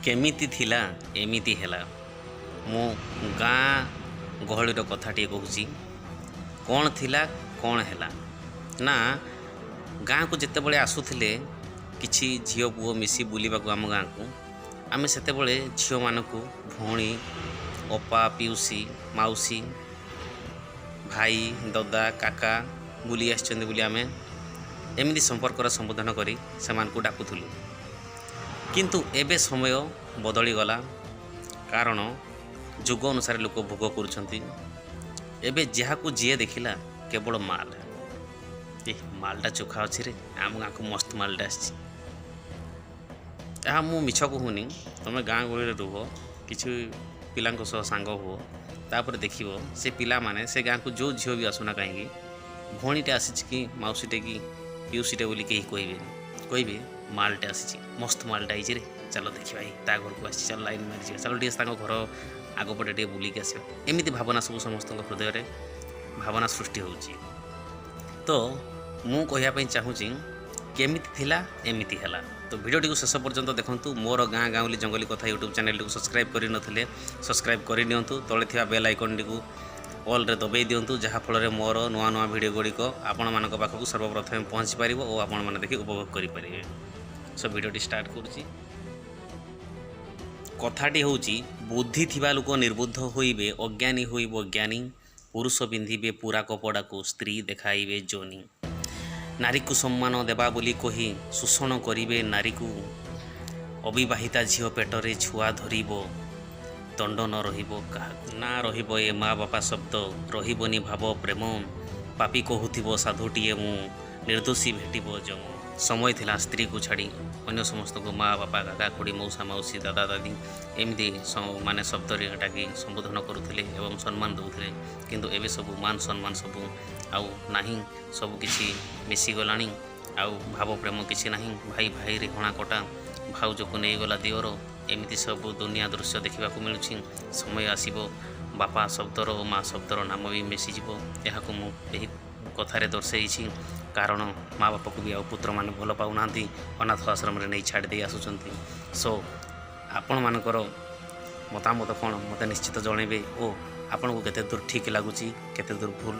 केमिति थिला एमिति हेला मो गाँ गहलीर कथाटे कहूँ कौन थिला कौन हेला ना गाँ को जिते बड़े आसुथिले किछि झियो पुओ मिसी बुलिबाकू आम गाँ को आमे सेते बड़े झियो मानकू भौणी अपा पिउसी माउसी भाई ददा काका बुली आछचंदी बुली आमे एमिति संपर्कर संबोधन करी सेमानकू डाकुथुलु। किंतु एबे समय बदली गला कारण जुग अनुसार लोक भोग करुछंती। एबे जहाकू जीए देखिला केवल माल ए मालटा चोखा अच्छी रे आम गाँ को मस्त मालटा आसी मु मिछ कहूनी तुम गाँ गहली रुह किसी पिला सांग हुओ तापर देख से पिला माने से गाँ को जो झील भी आसुना कहीं भौणीटे आसी कि मौसीटे कि पिउसीटे बोली कहीं कहे मालटे आसी मस्त मालटा आई रे चलो देखा ता घर को आसी चल लाइन मारी चलो टे घर आगपटे टे बुलिक आस एमती भावना सब समस्त हृदय में भावना सृष्टि हो तो मु कहवाई चाहूँगी केमिति थिला एमिति हेला। तो भिडियोटी को शेष पर्यंत देखंतु। मोर गाँ गाँवली जंगली कथा यूट्यूब चैनल को सब्सक्राइब करि नथिले सब्सक्राइब करि नियंतु। तले थिबा बेल आइकन टी ऑल रे दबाई दियंतु जहाँ फल मोर नुआ नुआ भिडियो गुड़िक आपण मानक पाखक सर्वप्रथम पहुँची पार और आपण मैंने देखि उपभोग करेंगे। सो भिडियोटी स्टार्ट करुँची। कथाटी होउची बुद्धि थिबा लोक निर्बुद्ध होइबे अज्ञानी होइबो ज्ञानी पुरुष पिंधिबे पूरा कपड़ा को स्त्री देखाइबे जोनी नारी को सम्मान देबा बोली कही शोषण करिबे नारी को अविवाहिता झील पेटरे छुआ धरिबो दंड न रहिबो काहाकू ना रहिबो ए माँ बापा शब्द रहिबोनी भाव प्रेम पापी कहूथिबो साधुटीए मु निर्दोषी भेटिबो जम समय थिला स्त्री को छाड़ी अन्य समस्त को माँ बापा काका खुड़ी मौसा मौसी दादा दादी एमती माने शब्द डाकी संबोधन करुले एवं सम्मान दौले। किंतु एबे सब मान सम्मान सब आउ नाही सब किसी मिसी गलानी आउ भाव प्रेम किसी नाही भाई भाई रे हणा कटा भाउज को नहीं गला दिवर एमती सब दुनिया दृश्य देखा मिलूँ। समय आसब बापा शब्दर और माँ शब्दर नाम भी मिसीज यह कथार दर्शाई कारण माँ बापा को भी आ पुत्र मान भल पाऊना अनाथ आश्रम नहीं छाड़ी आसुँच। सो आपण मानकर मतामत कौन मत निश्चित जनइबे और आपन को केते दूर ठीक लगुच केते दूर भूल